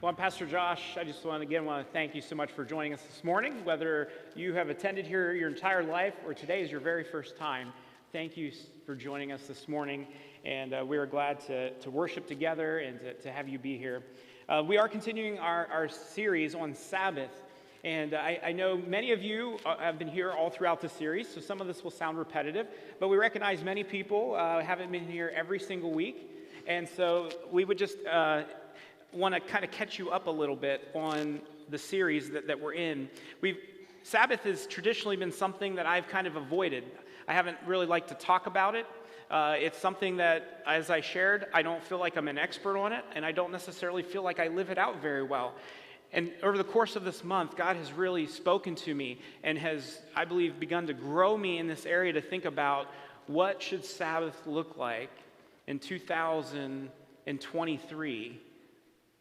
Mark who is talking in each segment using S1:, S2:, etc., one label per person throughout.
S1: Well, I'm Pastor Josh. I just want to thank you so much for joining us this morning. Whether you have attended here your entire life or today is your very first time, thank you for joining us this morning. And we are glad to worship together and to have you be here. We are continuing our series on Sabbath. And I know many of you have been here all throughout the series, so some of this will sound repetitive. But we recognize many people haven't been here every single week. And so we would just want to kind of catch you up a little bit on the series that we're in. Sabbath has traditionally been something that I've kind of avoided. I haven't really liked to talk about it. It's something that, as I shared, I don't feel like I'm an expert on it, and I don't necessarily feel like I live it out very well. And over the course of this month, God has really spoken to me and has, I believe, begun to grow me in this area to think about what should Sabbath look like in 2023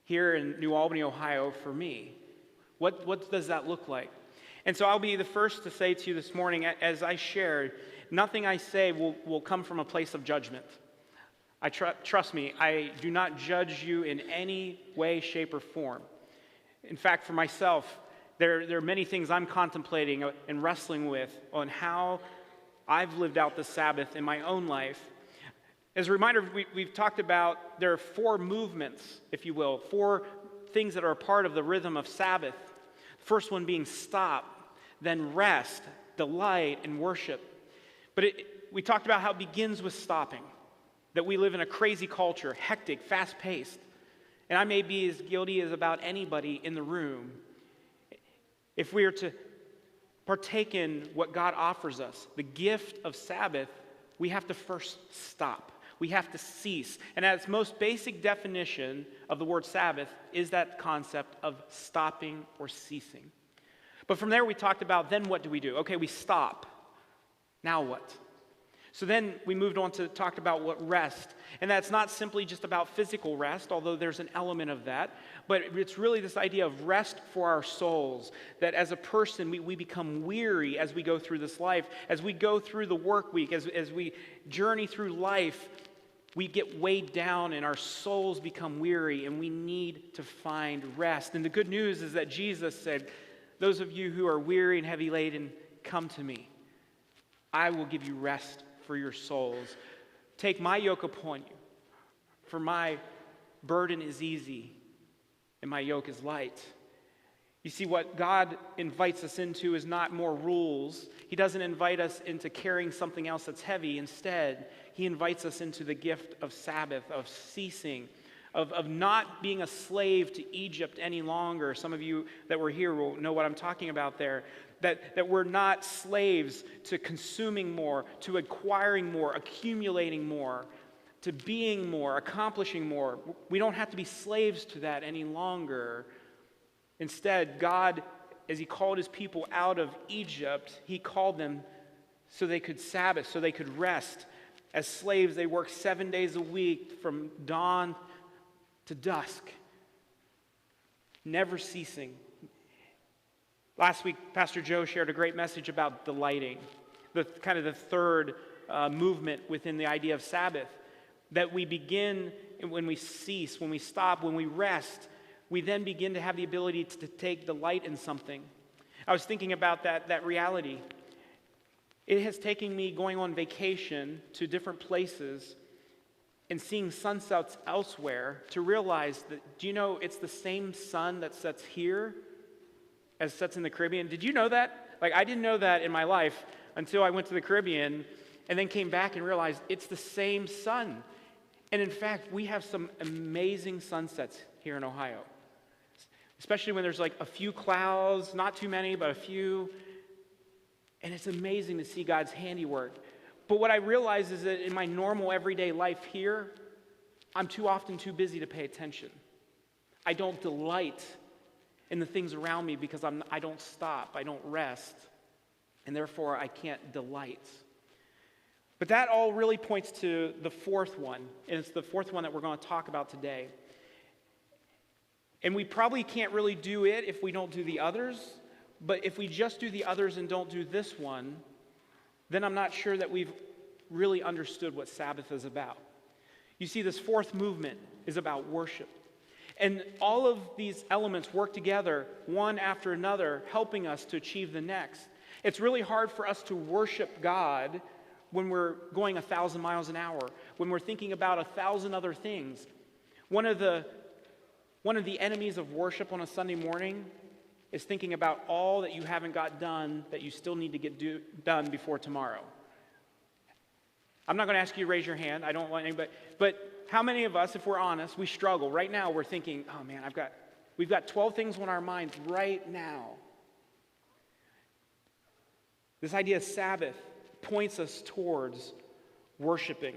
S1: here in New Albany, Ohio, for me. What does that look like? And so I'll be the first to say to you this morning, as I shared, nothing I say will come from a place of judgment. Trust me, I do not judge you in any way, shape, or form. In fact, for myself, there are many things I'm contemplating and wrestling with on how I've lived out the Sabbath in my own life. As a reminder, we've talked about there are four movements, if you will, four things that are a part of the rhythm of Sabbath. The first one being stop, then rest, delight, and worship. But we talked about how it begins with stopping, that we live in a crazy culture, hectic, fast-paced. And I may be as guilty as about anybody in the room. If we are to partake in what God offers us, the gift of Sabbath, we have to first stop. We have to cease. And at its most basic definition of the word Sabbath is that concept of stopping or ceasing. But from there we talked about then what do we do? Okay, we stop. Now what? So then we moved on to talk about what rest. And that's not simply just about physical rest, although there's an element of that. But it's really this idea of rest for our souls. That as a person, we become weary as we go through this life. As we go through the work week, as we journey through life, we get weighed down and our souls become weary and we need to find rest. And the good news is that Jesus said, those of you who are weary and heavy laden, come to me. I will give you rest for your souls. Take my yoke upon you, for my burden is easy and my yoke is light. You see, what God invites us into is not more rules. He doesn't invite us into carrying something else that's heavy. Instead, He invites us into the gift of Sabbath, of ceasing, of not being a slave to Egypt any longer. Some of you that were here will know what I'm talking about there. That we're not slaves to consuming more, to acquiring more, accumulating more, to being more, accomplishing more. We don't have to be slaves to that any longer. Instead, God, as He called His people out of Egypt, He called them so they could Sabbath, so they could rest. As slaves, they worked 7 days a week from dawn to dusk, never ceasing. Last week, Pastor Joe shared a great message about delighting, the third movement within the idea of Sabbath, that we begin when we cease, when we stop, when we rest, we then begin to have the ability to take delight in something. I was thinking about that reality. It has taken me going on vacation to different places and seeing sunsets elsewhere to realize that, do you know, it's the same sun that sets here as sets in the Caribbean. Did you know that? I didn't know that in my life until I went to the Caribbean and then came back and realized it's the same sun. And in fact, we have some amazing sunsets here in Ohio, especially when there's a few clouds, not too many, but a few. And it's amazing to see God's handiwork. But what I realize is that in my normal everyday life here, I'm too often too busy to pay attention. I don't delight in the things around me because I don't stop, I don't rest, and therefore I can't delight. But that all really points to the fourth one, and it's the fourth one that we're going to talk about today. And we probably can't really do it if we don't do the others, but if we just do the others and don't do this one, then I'm not sure that we've really understood what Sabbath is about. You see, this fourth movement is about worship. And all of these elements work together, one after another, helping us to achieve the next. It's really hard for us to worship God when we're going 1,000 miles an hour, when we're thinking about 1,000 other things. One of the enemies of worship on a Sunday morning is thinking about all that you haven't got done that you still need to get done before tomorrow. I'm not going to ask you to raise your hand. I don't want anybody. But how many of us, if we're honest, we struggle? Right now we're thinking, oh man, we've got 12 things on our minds right now. This idea of Sabbath points us towards worshiping.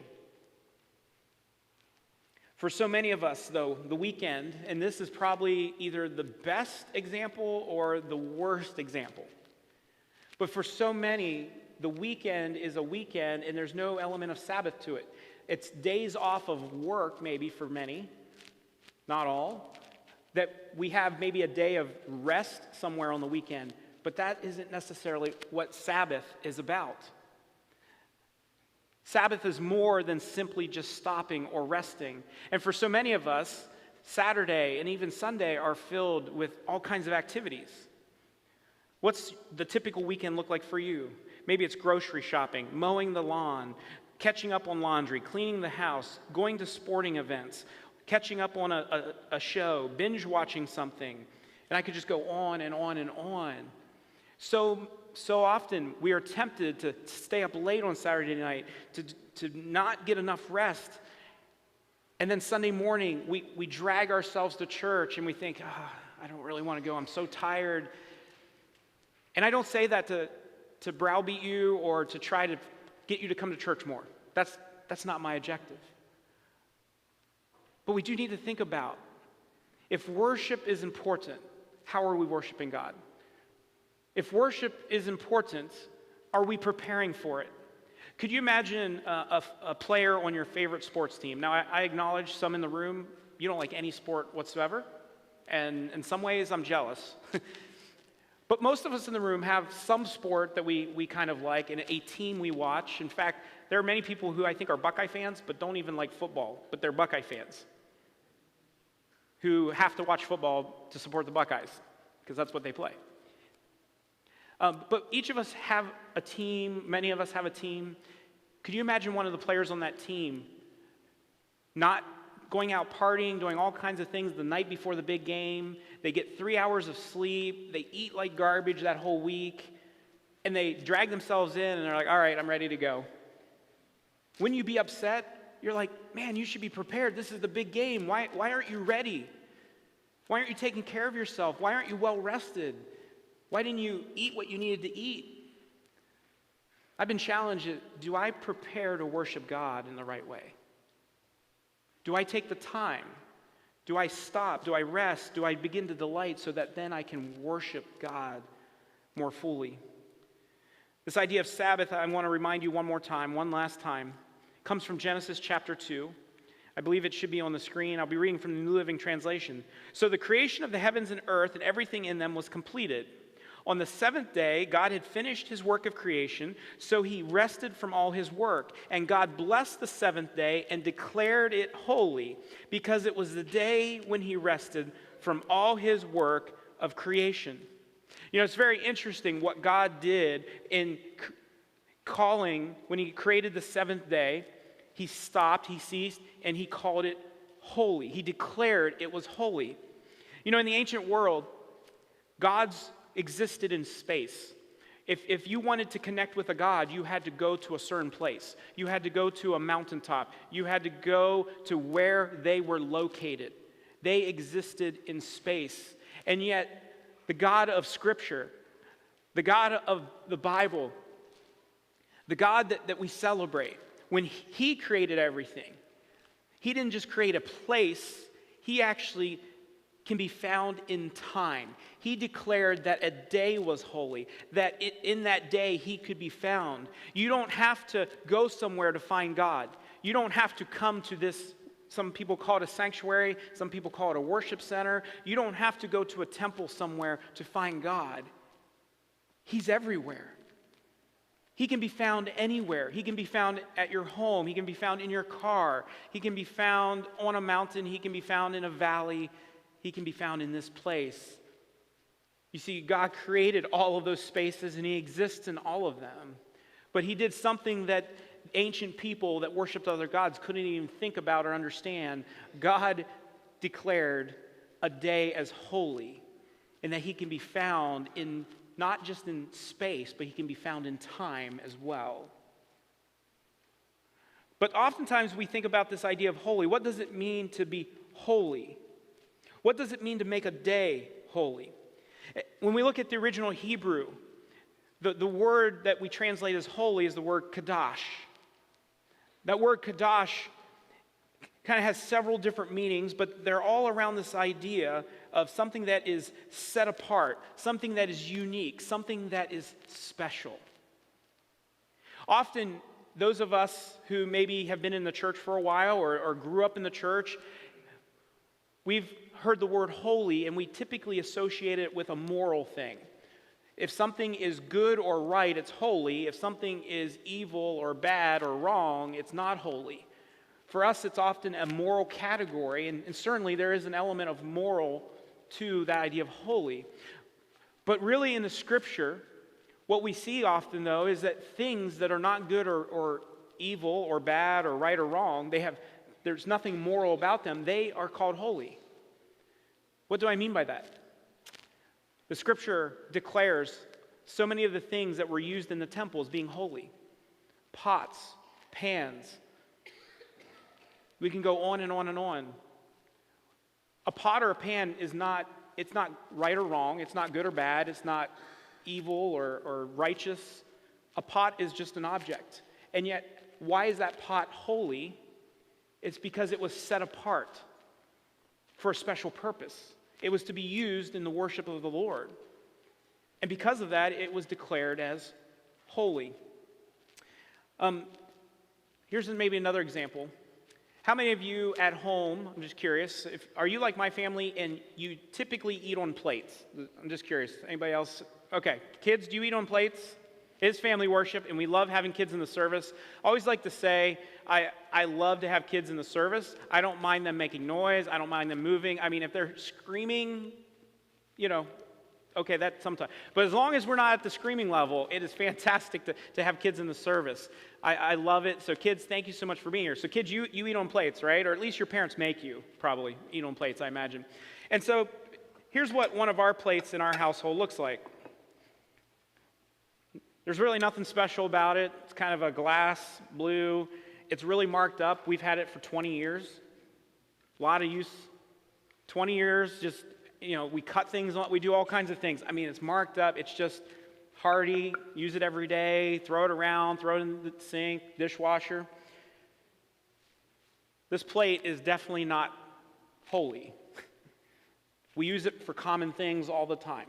S1: For so many of us, though, the weekend, and this is probably either the best example or the worst example, but for so many, the weekend is a weekend and there's no element of Sabbath to it. It's days off of work, maybe for many, not all, that we have maybe a day of rest somewhere on the weekend, but that isn't necessarily what Sabbath is about. Sabbath is more than simply just stopping or resting. And for so many of us, Saturday and even Sunday are filled with all kinds of activities. What's the typical weekend look like for you? Maybe it's grocery shopping, mowing the lawn, catching up on laundry, cleaning the house, going to sporting events, catching up on a show, binge watching something. And I could just go on and on and on. So often we are tempted to stay up late on Saturday night, to not get enough rest. And then Sunday morning, we drag ourselves to church and we think, I don't really want to go. I'm so tired. And I don't say that to browbeat you or to try to get you to come to church more. That's not my objective. But we do need to think about, if worship is important, how are we worshiping God? If worship is important, are we preparing for it? Could you imagine a player on your favorite sports team? Now, I acknowledge some in the room, you don't like any sport whatsoever, and in some ways I'm jealous. But most of us in the room have some sport that we kind of like and a team we watch. In fact, there are many people who I think are Buckeye fans but don't even like football, but they're Buckeye fans who have to watch football to support the Buckeyes because that's what they play. But each of us have a team. Many of us have a team. Could you imagine one of the players on that team not going out partying, doing all kinds of things the night before the big game? They get 3 hours of sleep. They eat like garbage that whole week. And they drag themselves in and they're like, all right, I'm ready to go. Wouldn't you be upset? You're like, man, you should be prepared. This is the big game. Why aren't you ready? Why aren't you taking care of yourself? Why aren't you well rested? Why didn't you eat what you needed to eat? I've been challenged. Do I prepare to worship God in the right way? Do I take the time? Do I stop? Do I rest? Do I begin to delight so that then I can worship God more fully? This idea of Sabbath, I want to remind you one last time, comes from Genesis chapter 2. I believe it should be on the screen. I'll be reading from the New Living Translation. So the creation of the heavens and earth and everything in them was completed. On the seventh day, God had finished his work of creation, so he rested from all his work. And God blessed the seventh day and declared it holy, because it was the day when he rested from all his work of creation. You know, it's very interesting what God did in calling, when he created the seventh day, he stopped, he ceased, and he called it holy. He declared it was holy. You know, in the ancient world, God's existed in space. If you wanted to connect with a god, you had to go to a certain place. You had to go to a mountaintop. You had to go to where they were located. They existed in space. And yet, the God of Scripture, the God of the Bible, the God that we celebrate, when he created everything, he didn't just create a place, he actually can be found in time. He declared that a day was holy, that in that day he could be found. You don't have to go somewhere to find God. You don't have to come to this, some people call it a sanctuary, some people call it a worship center. You don't have to go to a temple somewhere to find God. He's everywhere. He can be found anywhere. He can be found at your home. He can be found in your car. He can be found on a mountain. He can be found in a valley. He can be found in this place. You see, God created all of those spaces, and he exists in all of them. But he did something that ancient people that worshiped other gods couldn't even think about or understand. God declared a day as holy, and that he can be found in not just in space, but he can be found in time as well. But oftentimes we think about this idea of holy. What does it mean to be holy? What does it mean to make a day holy? When we look at the original Hebrew, the word that we translate as holy is the word kadosh. That word kadosh kind of has several different meanings, but they're all around this idea of something that is set apart, something that is unique, something that is special. Often, those of us who maybe have been in the church for a while or grew up in the church, we've heard the word holy, and we typically associate it with a moral thing. If something is good or right, it's holy. If something is evil or bad or wrong, it's not holy. For us, it's often a moral category, and certainly there is an element of moral to that idea of holy. But really in the Scripture, what we see often, though, is that things that are not good or evil or bad or right or wrong, there's nothing moral about them. They are called holy. What do I mean by that? The Scripture declares so many of the things that were used in the temple as being holy. Pots, pans. We can go on and on and on. A pot or a pan it's not right or wrong. It's not good or bad. It's not evil or righteous. A pot is just an object. And yet, why is that pot holy? It's because it was set apart for a special purpose. It was to be used in the worship of the Lord. And because of that, it was declared as holy. Here's maybe another example. How many of you at home, I'm just curious, are you like my family and you typically eat on plates? I'm just curious. Anybody else? Okay. Kids, do you eat on plates? It is family worship, and we love having kids in the service. I always like to say, I love to have kids in the service. I don't mind them making noise. I don't mind them moving. I mean, if they're screaming, okay, that's sometimes. But as long as we're not at the screaming level, it is fantastic to have kids in the service. I love it. So kids, thank you so much for being here. So kids, you eat on plates, right? Or at least your parents make you probably eat on plates, I imagine. And so here's what one of our plates in our household looks like. There's really nothing special about it. It's kind of a glass blue. It's really marked up. We've had it for 20 years. A lot of use. 20 years, just, we cut things on, we do all kinds of things. I mean, it's marked up. It's just hearty. Use it every day. Throw it around. Throw it in the sink, dishwasher. This plate is definitely not holy. We use it for common things all the time.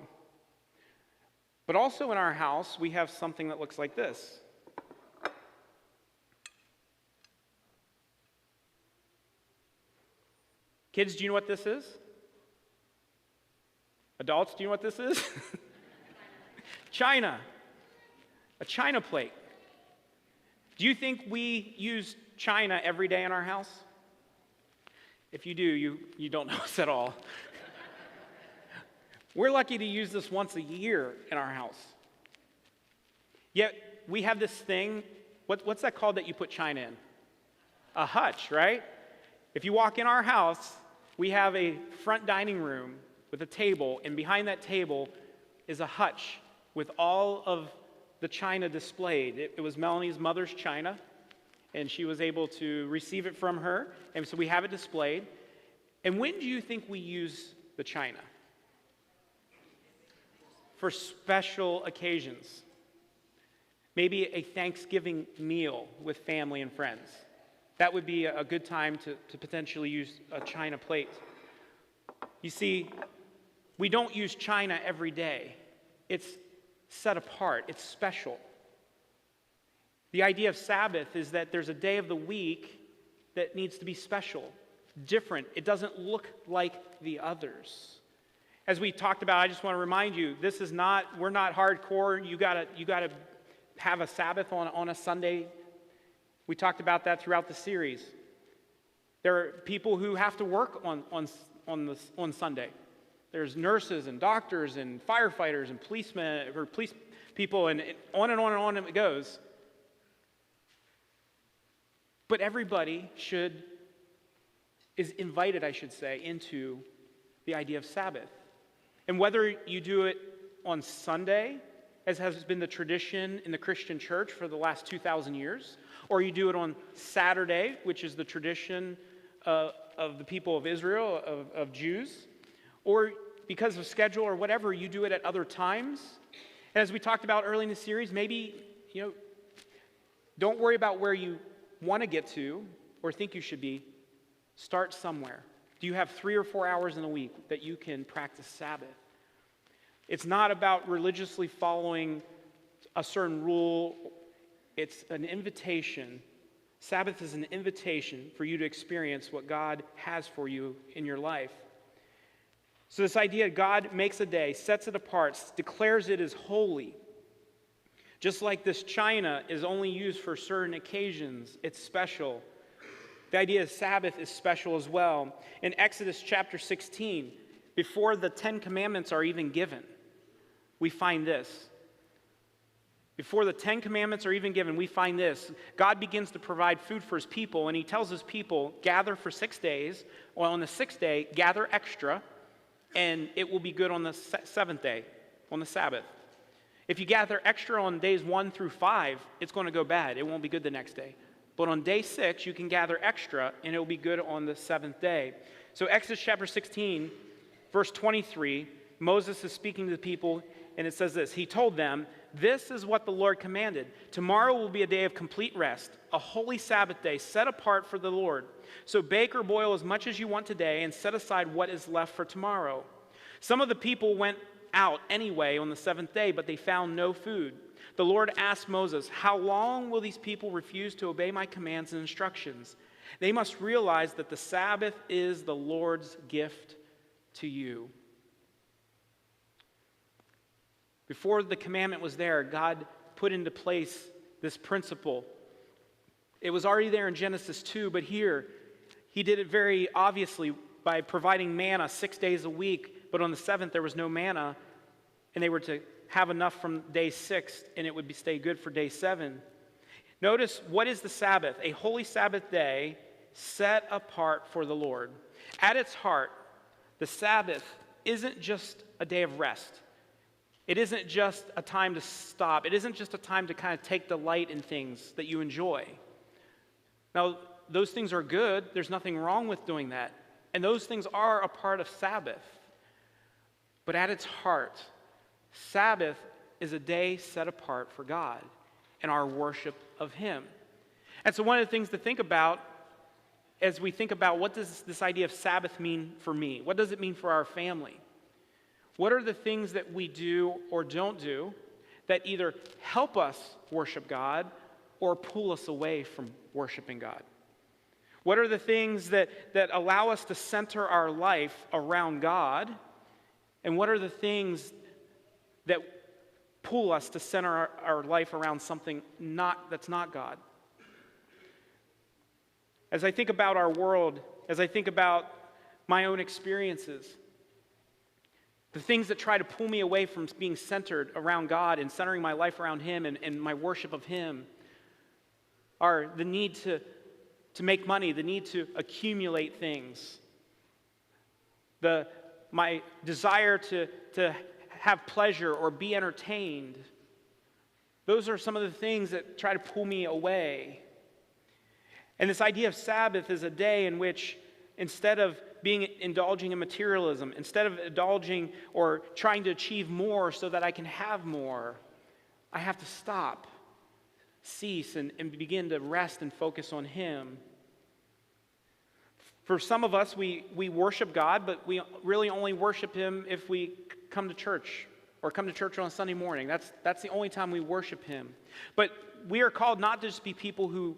S1: But also in our house, we have something that looks like this. Kids, do you know what this is? Adults, do you know what this is? China. A China plate. Do you think we use China every day in our house? If you do, you don't know us at all. We're lucky to use this once a year in our house. Yet, we have this thing, what's that called that you put china in? A hutch, right? If you walk in our house, we have a front dining room with a table, and behind that table is a hutch with all of the china displayed. It was Melanie's mother's china, and she was able to receive it from her, and so we have it displayed. And when do you think we use the china? For special occasions. Maybe a Thanksgiving meal with family and friends. That would be a good time to potentially use a china plate. You see, we don't use china every day. It's set apart. It's special. The idea of Sabbath is that there's a day of the week that needs to be special, different. It doesn't look like the others. As we talked about, I just want to remind you, we're not hardcore. You gotta have a Sabbath on a Sunday. We talked about that throughout the series. There are people who have to work on Sunday. There's nurses and doctors and firefighters and policemen or police people and on and on and on it goes. But everybody is invited, I should say, into the idea of Sabbath. And whether you do it on Sunday, as has been the tradition in the Christian church for the last 2,000 years, or you do it on Saturday, which is the tradition of the people of Israel, of Jews, or because of schedule or whatever, you do it at other times. And as we talked about early in the series, maybe, don't worry about where you want to get to or think you should be. Start somewhere. Do you have 3 or 4 hours in a week that you can practice Sabbath? It's not about religiously following a certain rule. It's an invitation. Sabbath is an invitation for you to experience what God has for you in your life. So this idea, God makes a day, sets it apart, declares it as holy. Just like this china is only used for certain occasions, it's special. The idea of Sabbath is special as well. In Exodus chapter 16, before the 10 Commandments are even given, we find this. Before the 10 Commandments are even given, we find this. God begins to provide food for his people, and he tells his people, gather for 6 days. Well, on the 6th day, gather extra, and it will be good on the 7th day, on the Sabbath. If you gather extra on days 1 through 5, it's going to go bad. It won't be good the next day. But on day 6, you can gather extra, and it will be good on the 7th day. So Exodus chapter 16, verse 23, Moses is speaking to the people, and it says this. He told them, this is what the Lord commanded. Tomorrow will be a day of complete rest, a holy Sabbath day set apart for the Lord. So bake or boil as much as you want today, and set aside what is left for tomorrow. Some of the people went out anyway on the 7th day, but they found no food. The Lord asked Moses, how long will these people refuse to obey my commands and instructions? They must realize that the Sabbath is the Lord's gift to you. Before the commandment was there, God put into place this principle. It was already there in Genesis 2, but here, he did it very obviously by providing manna 6 days a week, but on the 7th there was no manna, and they were to have enough from day 6, and it would stay good for day 7. Notice, what is the Sabbath? A holy Sabbath day set apart for the Lord. At its heart, the Sabbath isn't just a day of rest. It isn't just a time to stop. It isn't just a time to kind of take delight in things that you enjoy. Now, those things are good. There's nothing wrong with doing that. And those things are a part of Sabbath. But at its heart, Sabbath is a day set apart for God and our worship of him. And so one of the things to think about as we think about what does this idea of Sabbath mean for me? What does it mean for our family? What are the things that we do or don't do that either help us worship God or pull us away from worshiping God? What are the things that allow us to center our life around God? And what are the things that pull us to center our life around something that's not God? As I think about our world, as I think about my own experiences, the things that try to pull me away from being centered around God and centering my life around him and my worship of him are the need to make money, the need to accumulate things, my desire to have pleasure or be entertained. Those are some of the things that try to pull me away. And this idea of Sabbath is a day in which instead of indulging in materialism, instead of indulging or trying to achieve more so that I can have more, I have to stop, cease, and begin to rest and focus on him. For some of us, we worship God, but we really only worship him if we come to church or come to church on Sunday morning. That's the only time we worship him. But we are called not to just be people who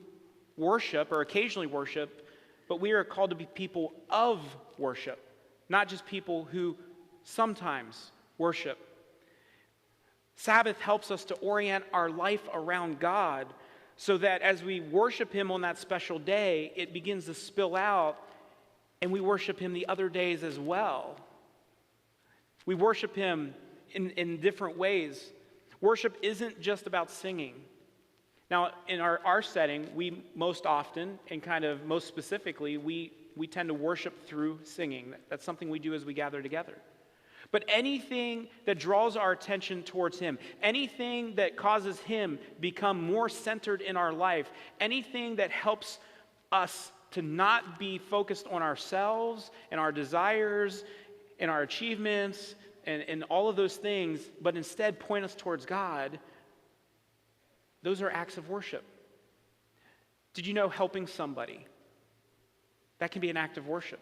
S1: worship or occasionally worship, but we are called to be people of worship, not just people who sometimes worship. Sabbath helps us to orient our life around God so that as we worship him on that special day, it begins to spill out and we worship him the other days as well. We worship him in different ways. Worship isn't just about singing. Now, in our setting, we most often, and kind of most specifically, we tend to worship through singing. That's something we do as we gather together. But anything that draws our attention towards him, anything that causes him become more centered in our life, anything that helps us to not be focused on ourselves and our desires and our achievements and all of those things, but instead point us towards God, those are acts of worship. Did you know helping somebody, that can be an act of worship?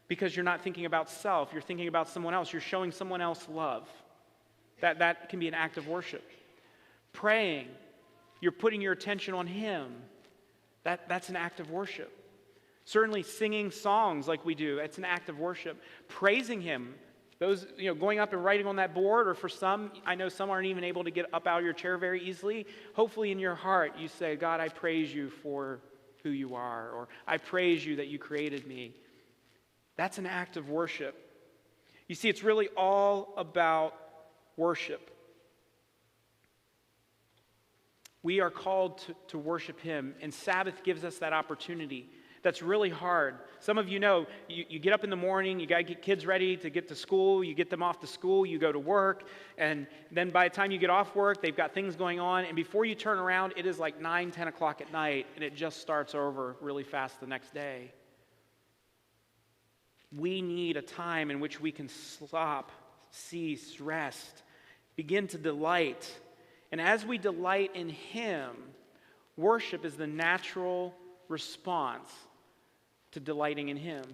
S1: Because you're not thinking about self, you're thinking about someone else. You're showing someone else love. That can be an act of worship. Praying, you're putting your attention on him. That's an act of worship. Certainly singing songs like we do, it's an act of worship. Praising him, those, going up and writing on that board, or for some, I know some aren't even able to get up out of your chair very easily. Hopefully in your heart you say, God, I praise you for who you are, or I praise you that you created me. That's an act of worship. You see, it's really all about worship. We are called to worship him, and Sabbath gives us that opportunity. That's really hard. Some of you know, you get up in the morning, you got to get kids ready to get to school, you get them off to school, you go to work, and then by the time you get off work, they've got things going on, and before you turn around, it is like 9, 10 o'clock at night, and it just starts over really fast the next day. We need a time in which we can stop, cease, rest, begin to delight. And as we delight in him, worship is the natural response to delighting in him.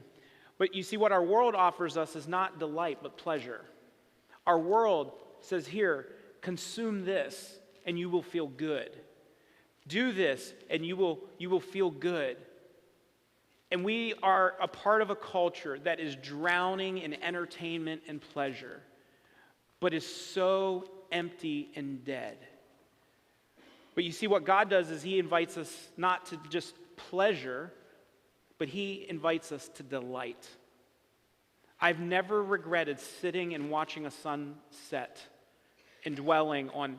S1: But you see, what our world offers us is not delight, but pleasure. Our world says here, consume this and you will feel good. Do this and you will feel good. And we are a part of a culture that is drowning in entertainment and pleasure, but is so empty and dead. But you see, what God does is he invites us not to just pleasure, but he invites us to delight. I've never regretted sitting and watching a sunset and dwelling on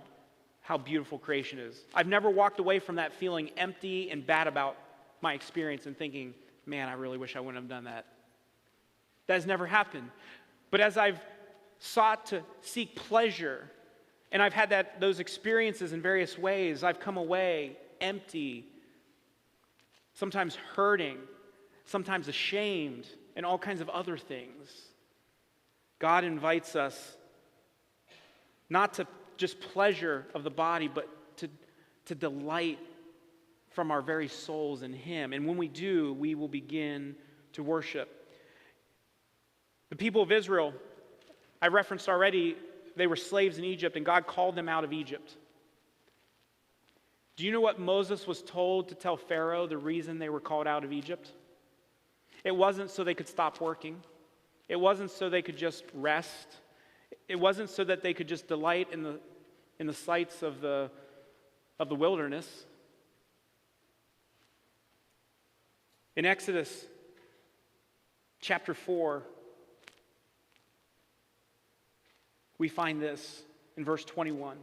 S1: how beautiful creation is. I've never walked away from that feeling empty and bad about my experience and thinking, man, I really wish I wouldn't have done that. That has never happened. But as I've sought to seek pleasure, and I've had those experiences in various ways, I've come away empty, sometimes hurting, sometimes ashamed, and all kinds of other things. God invites us not to just pleasure of the body, but to delight from our very souls in him. And when we do, we will begin to worship. The people of Israel, I referenced already, they were slaves in Egypt, and God called them out of Egypt. Do you know what Moses was told to tell Pharaoh the reason they were called out of Egypt? It wasn't so they could stop working. It wasn't so they could just rest. It wasn't so that they could just delight in the sights of the wilderness. In Exodus chapter 4, we find this in verse 21.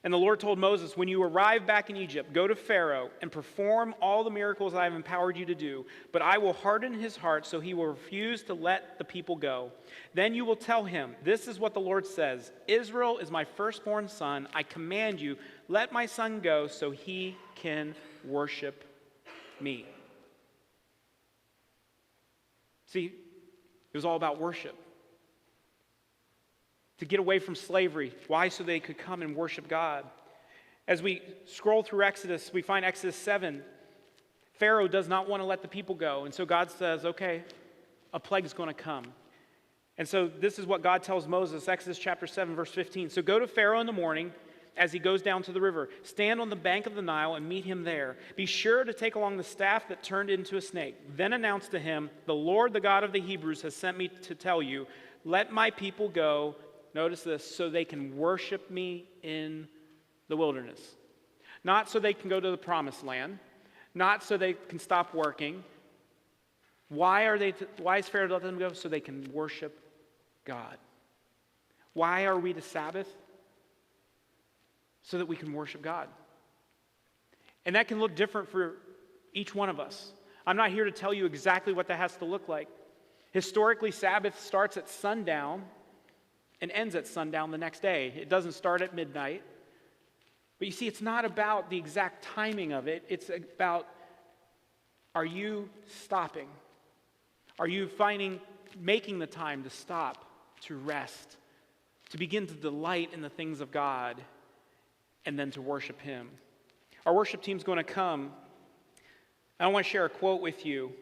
S1: And the Lord told Moses, when you arrive back in Egypt, go to Pharaoh and perform all the miracles I have empowered you to do, but I will harden his heart so he will refuse to let the people go. Then you will tell him, this is what the Lord says, Israel is my firstborn son. I command you, let my son go so he can worship me. See, it was all about worship. To get away from slavery. Why? So they could come and worship God. As we scroll through Exodus, we find Exodus 7. Pharaoh does not want to let the people go. And so God says, okay, a plague is going to come. And so this is what God tells Moses, Exodus chapter 7, verse 15. So go to Pharaoh in the morning as he goes down to the river. Stand on the bank of the Nile and meet him there. Be sure to take along the staff that turned into a snake. Then announce to him, the Lord, the God of the Hebrews, has sent me to tell you, let my people go notice this, so they can worship me in the wilderness. Not so they can go to the promised land, not so they can stop working. Why is Pharaoh to let them go? So they can worship God. Why are we to Sabbath? So that we can worship God. And that can look different for each one of us. I'm not here to tell you exactly what that has to look like. Historically, Sabbath starts at sundown and ends at sundown the next day. It doesn't start at midnight. But you see, it's not about the exact timing of it. It's about, are you stopping? Are you making the time to stop, to rest, to begin to delight in the things of God, and then to worship Him? Our worship team's going to come. I want to share a quote with you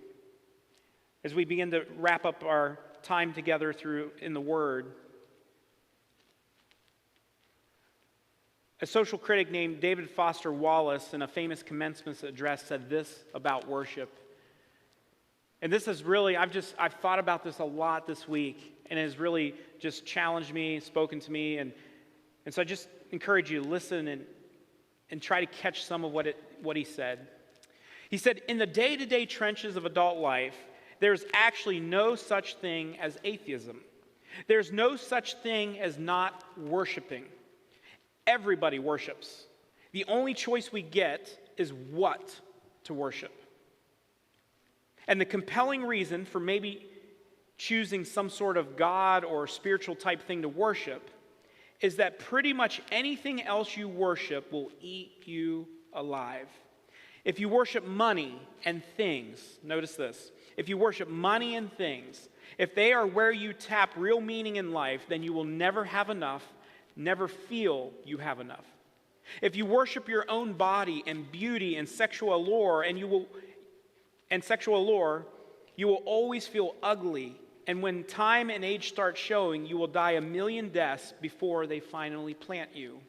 S1: as we begin to wrap up our time together in the Word. A social critic named David Foster Wallace, in a famous commencement address, said this about worship. And this is really, I've thought about this a lot this week, and it has really just challenged me, spoken to me, and so I just encourage you to listen and try to catch some of what he said. He said, in the day-to-day trenches of adult life, there's actually no such thing as atheism. There's no such thing as not worshiping. Everybody worships. The only choice we get is what to worship. And the compelling reason for maybe choosing some sort of God or spiritual type thing to worship is that pretty much anything else you worship will eat you alive. If you worship money and things, notice this, if you worship money and things, if they are where you tap real meaning in life, then you will never have enough, never feel you have enough. If you worship your own body and beauty and sexual allure, you will always feel ugly. And when time and age start showing, you will die 1,000,000 deaths before they finally plant you.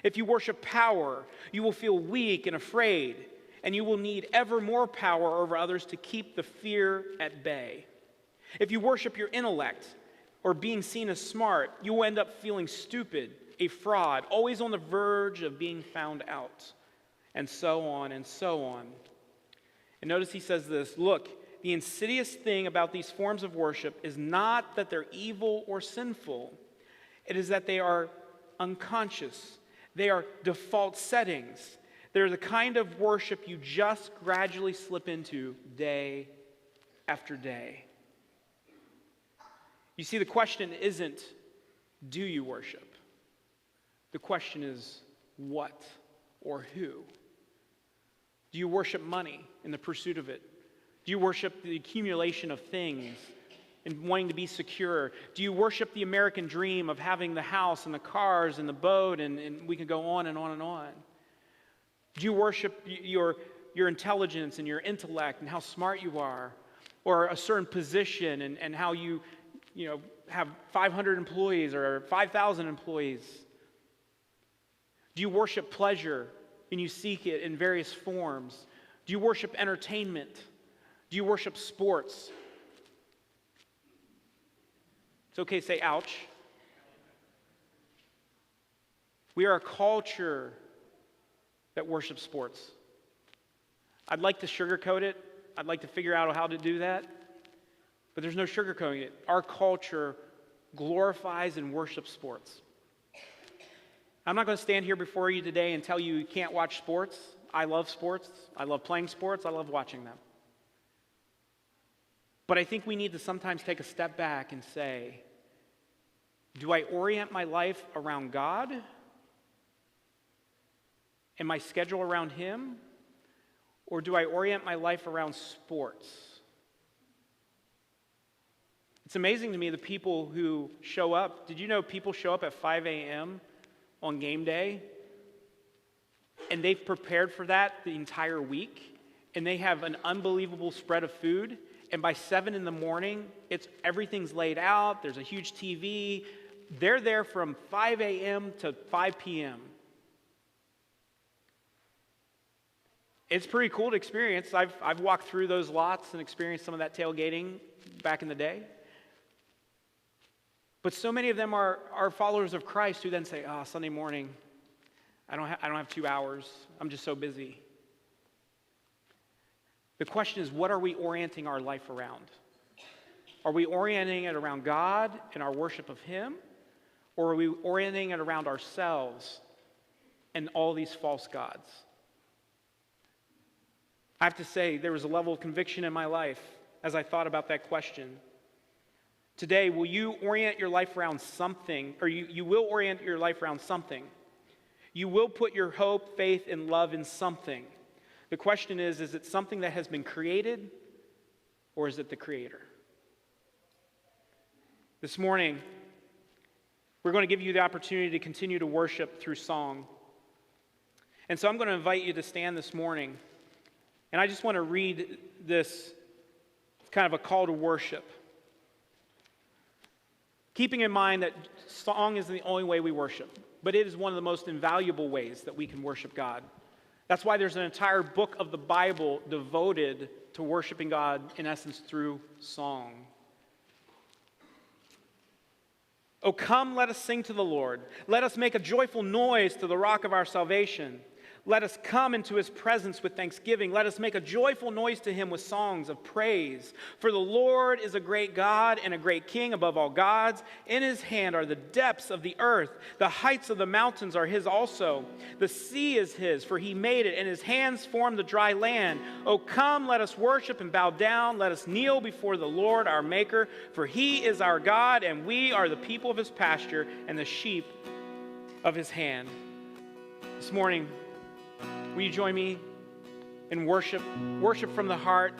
S1: If you worship power, you will feel weak and afraid, and you will need ever more power over others to keep the fear at bay. If you worship your intellect or being seen as smart, you will end up feeling stupid, a fraud, always on the verge of being found out, and so on and so on. And notice he says this, look, the insidious thing about these forms of worship is not that they're evil or sinful. It is that they are unconscious. They are default settings. They're the kind of worship you just gradually slip into day after day. You see, the question isn't, do you worship? The question is, what or who? Do you worship money in the pursuit of it? Do you worship the accumulation of things and wanting to be secure? Do you worship the American dream of having the house and the cars and the boat, and we can go on and on and on? Do you worship your intelligence and your intellect and how smart you are, or a certain position and how you have 500 employees or 5,000 employees? Do you worship pleasure and you seek it in various forms? Do you worship entertainment? Do you worship sports? It's okay to say ouch. We are a culture that worships sports. I'd like to sugarcoat it. I'd like to figure out how to do that. But there's no sugarcoating it. Our culture glorifies and worships sports. I'm not going to stand here before you today and tell you can't watch sports. I love sports. I love playing sports. I love watching them. But I think we need to sometimes take a step back and say, do I orient my life around God and my schedule around Him? Or do I orient my life around sports? It's amazing to me the people who show up. Did you know people show up at 5 a.m. on game day? And they've prepared for that the entire week. And they have an unbelievable spread of food. And by 7 in the morning, everything's laid out. There's a huge TV. They're there from 5 a.m. to 5 p.m. It's pretty cool to experience. I've walked through those lots and experienced some of that tailgating back in the day. But so many of them are followers of Christ who then say, Sunday morning, I don't have 2 hours. I'm just so busy. The question is, what are we orienting our life around? Are we orienting it around God and our worship of Him? Or are we orienting it around ourselves and all these false gods? I have to say, there was a level of conviction in my life as I thought about that question. Today, will you orient your life around something, or you will orient your life around something? You will put your hope, faith, and love in something. The question is it something that has been created, or is it the Creator? This morning, we're going to give you the opportunity to continue to worship through song. And so I'm going to invite you to stand this morning, and I just want to read this kind of a call to worship. Keeping in mind that song isn't the only way we worship, but it is one of the most invaluable ways that we can worship God. That's why there's an entire book of the Bible devoted to worshiping God, in essence, through song. Oh, come, let us sing to the Lord. Let us make a joyful noise to the rock of our salvation. Let us come into His presence with thanksgiving. Let us make a joyful noise to Him with songs of praise. For the Lord is a great God and a great King above all gods. In His hand are the depths of the earth. The heights of the mountains are His also. The sea is His, for He made it, and His hands formed the dry land. Oh, come, let us worship and bow down. Let us kneel before the Lord our Maker. For He is our God, and we are the people of His pasture and the sheep of His hand. This morning, will you join me in worship? Worship from the heart.